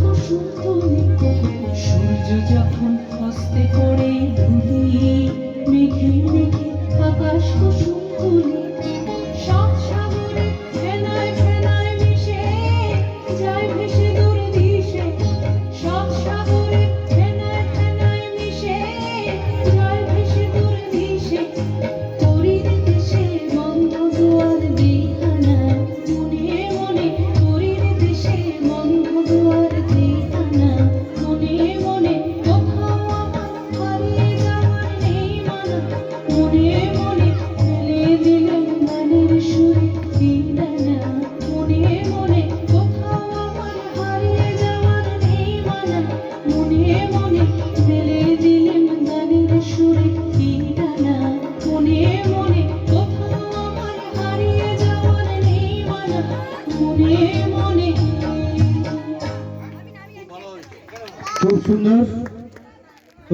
কুসুম তুলি সূর্য যখন হস্তে করে ধুলি মেঘে মেঘে আকাশ কুসুম তুলি সাত সাগরে ফেনায় ফেনায় মিশে যায় ভেসে দূর দিশে সাত সাগরে ফেনায় ফেনায় মিশে যায় ভেসে দূর দিশে তরির দেশে বন্ধ দুয়ার দিহানা মনে মনে তরির দেশে বন্ধ দুয়ার দিহানা মনে মনে কোথাও আমার হারিয়ে যাওয়ার নেই মানা মনে মনে ফেলে দিলাম গানের সুরে দিদানা মনে মনে কোথাও আমার হারিয়ে যাওয়ার নেই মানা মনে মনে ফেলে দিলাম গানের সুরে দিদানা মনে মনে কোথাও আমার হারিয়ে যাওয়ার নেই মানা মনে মনে। খুব সুন্দর।